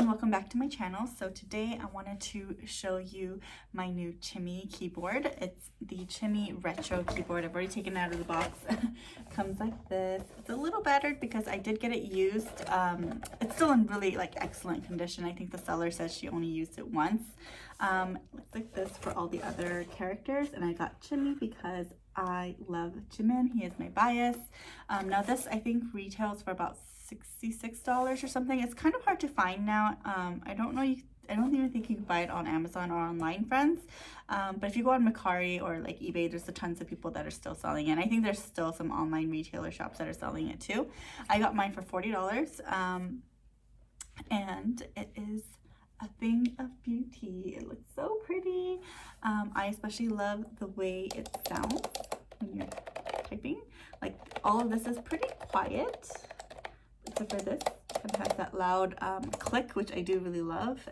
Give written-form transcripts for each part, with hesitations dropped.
welcome back to my channel. So today I wanted to show you my new Chimmy keyboard. It's the Chimmy Retro keyboard. I've already taken it out of the box. It comes like this. It's a little battered because I did get it used. It's still in really excellent condition. I think the seller says she only used it once. Looks like this for all the other characters, and I got Chimmy because I love Jimin. He is my bias. Now this I think retails for about $66 or something. It's kind of hard to find now. I don't even think you can buy it on Amazon or online, friends. But if you go on Mercari or eBay, there's tons of people that are still selling it. And I think there's still some online retailer shops that are selling it too. I got mine for $40, and it is a thing of beauty. It looks so pretty. I especially love the way it sounds when you're typing. All of this is pretty quiet, except for this. It has that loud click, which I do really love.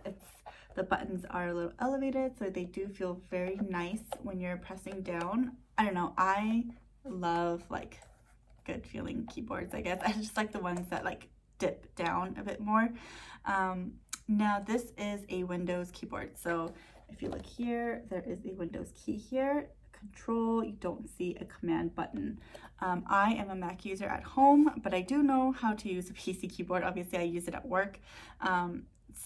The buttons are a little elevated, so they do feel very nice when you're pressing down. I don't know, I love good feeling keyboards, I guess. I just like the ones that dip down a bit more. Now this is a Windows keyboard, so if you look here, there is a Windows key here. Control, you don't see a command button. I am a Mac user at home, but I do know how to use a PC keyboard. Obviously I use it at work.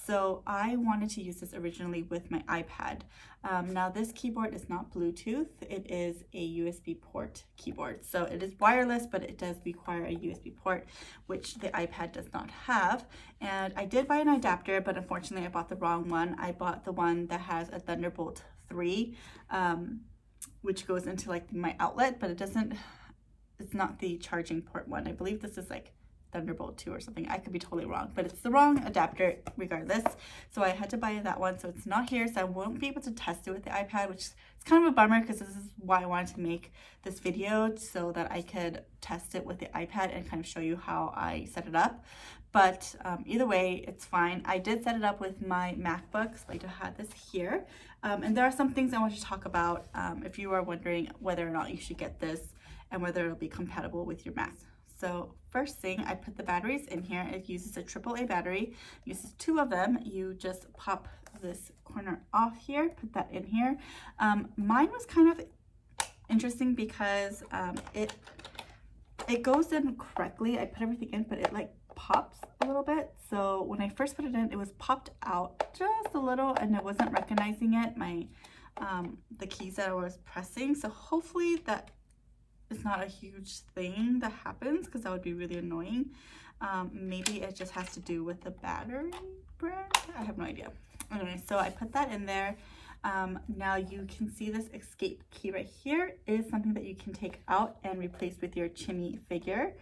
So I wanted to use this originally with my iPad. Now this keyboard is not Bluetooth, it is a USB port keyboard. So it is wireless, but it does require a USB port, which the iPad does not have. And I did buy an adapter, but unfortunately I bought the wrong one. I bought the one that has a Thunderbolt 3, which goes into my outlet, but it's not the charging port one. I believe this is Thunderbolt 2 or something. I could be totally wrong, but it's the wrong adapter regardless. So I had to buy that one, so it's not here, so I won't be able to test it with the iPad, which is kind of a bummer because this is why I wanted to make this video, so that I could test it with the iPad and kind of show you how I set it up. But either way, it's fine. I did set it up with my Macbook, so I do have this here. And there are some things I want to talk about if you are wondering whether or not you should get this and whether it'll be compatible with your Mac. So first thing, I put the batteries in here. It uses a AAA battery. It uses 2 of them. You just pop this corner off here, put that in here. Mine was kind of interesting because it goes in correctly. I put everything in, but it pops a little bit. So when I first put it in, it was popped out just a little and it wasn't recognizing it, the keys that I was pressing. So hopefully that is not a huge thing that happens, because that would be really annoying. Maybe it just has to do with the battery brand. I have no idea. Anyway, so I put that in there. Now you can see this escape key right here is something that you can take out and replace with your Chimmy figure.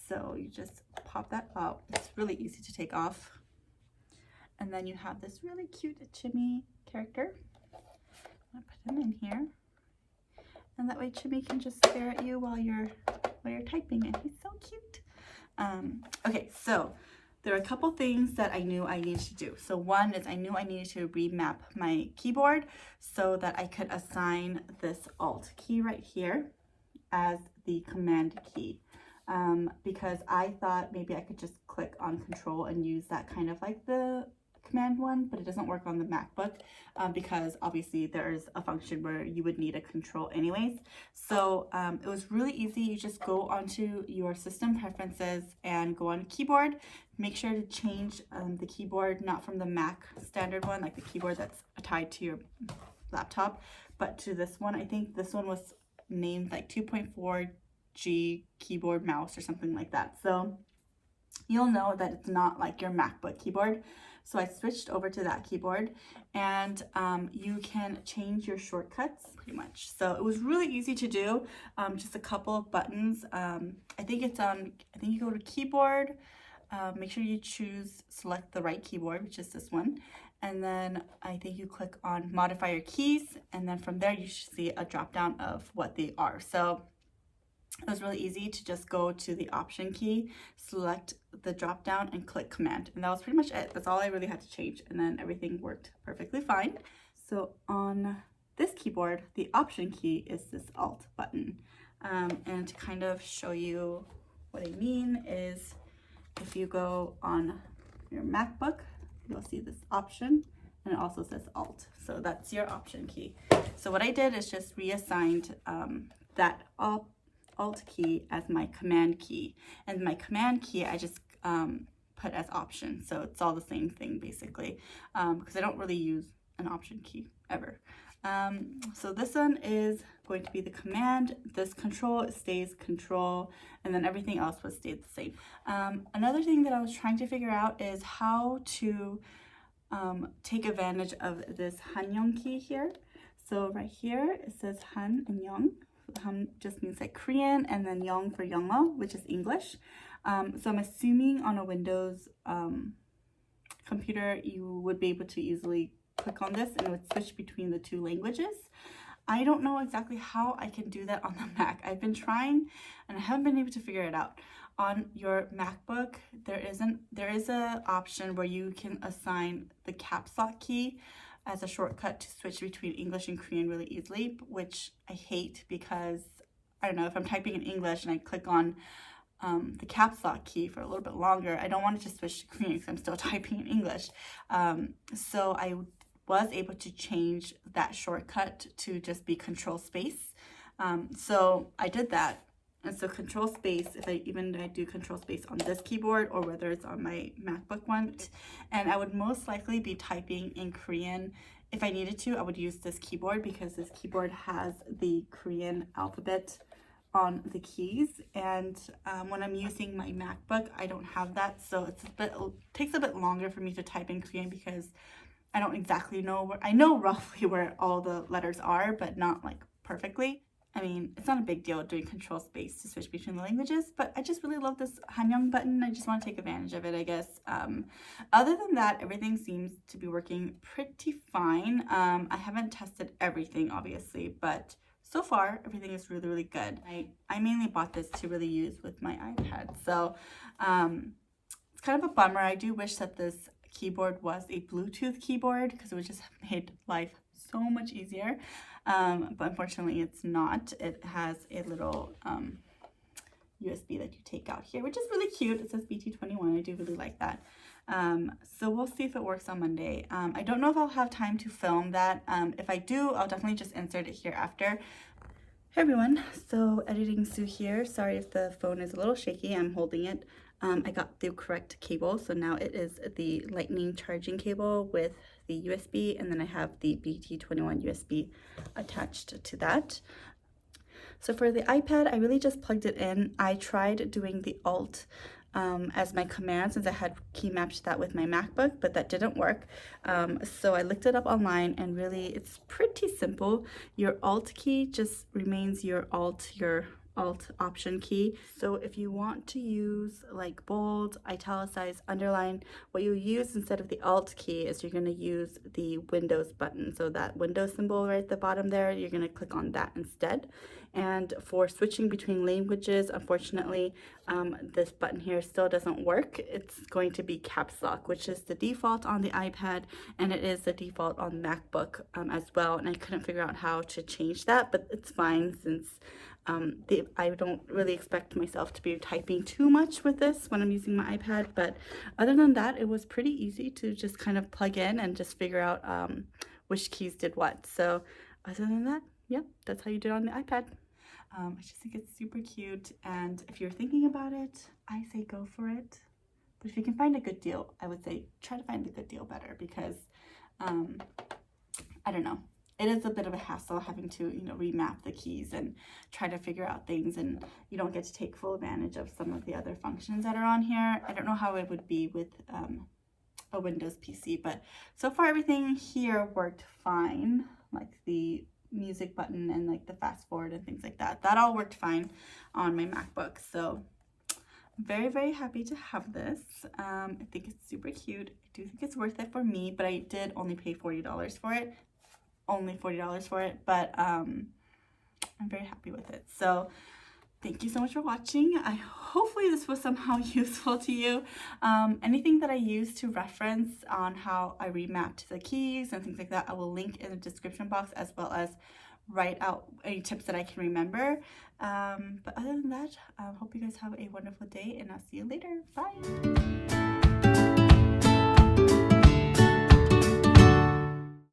So you just pop that out. It's really easy to take off. And then you have this really cute Chimmy character. I'm gonna put him in here. And that way Chimmy can just stare at you while you're typing, and he's so cute. Okay, so there are a couple things that I knew I needed to do. So one is I knew I needed to remap my keyboard so that I could assign this Alt key right here as the command key. Because I thought maybe I could just click on Control and use that kind of the command one, but it doesn't work on the MacBook because obviously there's a function where you would need a control anyways. So it was really easy. You just go onto your system preferences and go on keyboard. Make sure to change the keyboard, not from the Mac standard one, the keyboard that's tied to your laptop, but to this one. I think this one was named 2.4G keyboard mouse or something like that. So you'll know that it's not your MacBook keyboard. So I switched over to that keyboard, and you can change your shortcuts pretty much. So it was really easy to do, just a couple of buttons. I think you go to keyboard, make sure you select the right keyboard, which is this one. And then I think you click on modify your keys, and then from there you should see a drop down of what they are. So it was really easy to just go to the option key, select the drop down, and click command. And that was pretty much it. That's all I really had to change. And then everything worked perfectly fine. So on this keyboard, the option key is this Alt button. And to kind of show you what I mean is if you go on your MacBook, you'll see this option, and it also says Alt. So that's your Option key. So what I did is just reassigned that Alt key as my Command key, and my Command key I just put as Option. So it's all the same thing basically, because I don't really use an Option key ever. So this one is going to be the Command. This Control stays Control, and then everything else will stay the same. Another thing that I was trying to figure out is how to take advantage of this Hanyong key here. So right here it says Han and Young. So Han just means like Korean, and then Young for Youngeo, which is English. So I'm assuming on a Windows computer you would be able to easily click on this and it would switch between the two languages. I don't know exactly how I can do that on the Mac. I've been trying and I haven't been able to figure it out. On your MacBook, there is a option where you can assign the caps lock key as a shortcut to switch between English and Korean really easily, which I hate because, I don't know, if I'm typing in English and I click on the caps lock key for a little bit longer, I don't want it to switch to Korean because I'm still typing in English. So I was able to change that shortcut to just be Control Space. So I did that. And so Control Space, if I do Control Space on this keyboard or whether it's on my MacBook one, and I would most likely be typing in Korean. If I needed to, I would use this keyboard because this keyboard has the Korean alphabet on the keys, and when I'm using my MacBook, I don't have that, so it takes a bit longer for me to type in Korean because I don't exactly know I know roughly where all the letters are, but not like perfectly. I mean, it's not a big deal doing Control Space to switch between the languages, but I just really love this Hanyong button. I just want to take advantage of it, I guess. Other than that, everything seems to be working pretty fine. I haven't tested everything, obviously, but so far, everything is really, really good. I mainly bought this to really use with my iPad, so it's kind of a bummer. I do wish that this keyboard was a Bluetooth keyboard because it would just have made life so much easier, but unfortunately it's not. It has a little USB that you take out here, which is really cute. It says BT21. I do really like that. So we'll see if it works on Monday. I don't know if I'll have time to film that. If I do, I'll definitely just insert it here after. Hey everyone, so editing Sue here. Sorry if the phone is a little shaky. I'm holding it. I got the correct cable, so now it is the lightning charging cable with the USB, and then I have the BT21 USB attached to that. So for the iPad, I really just plugged it in. I tried doing the Alt as my command since I had key mapped that with my MacBook, but that didn't work. So I looked it up online, and really it's pretty simple. Your Alt key just remains your Alt Option key. So if you want to use like bold, italicize, underline, what you use instead of the Alt key is you're going to use the Windows button. So that Windows symbol right at the bottom there, you're going to click on that instead. And for switching between languages, unfortunately, this button here still doesn't work. It's going to be caps lock, which is the default on the iPad, and it is the default on MacBook as well. And I couldn't figure out how to change that, but it's fine since I don't really expect myself to be typing too much with this when I'm using my iPad. But other than that, it was pretty easy to just kind of plug in and just figure out which keys did what. So other than that, yeah, that's how you do it on the iPad. I just think it's super cute, and if you're thinking about it, I say go for it. But if you can find a good deal, I would say try to find a good deal better, because I don't know, it is a bit of a hassle having to, you know, remap the keys and try to figure out things, and you don't get to take full advantage of some of the other functions that are on here. I don't know how it would be with a Windows PC, but so far everything here worked fine, like the music button and like the fast forward and things like that. That all worked fine on my MacBook. So I'm very, very happy to have this. I think it's super cute. I do think it's worth it for me, but I did only pay $40 for it. Only $40 for it, but I'm very happy with it. So thank you so much for watching. Hopefully this was somehow useful to you. Anything that I used to reference on how I remapped the keys and things like that, I will link in the description box, as well as write out any tips that I can remember. But other than that, I hope you guys have a wonderful day, and I'll see you later. Bye.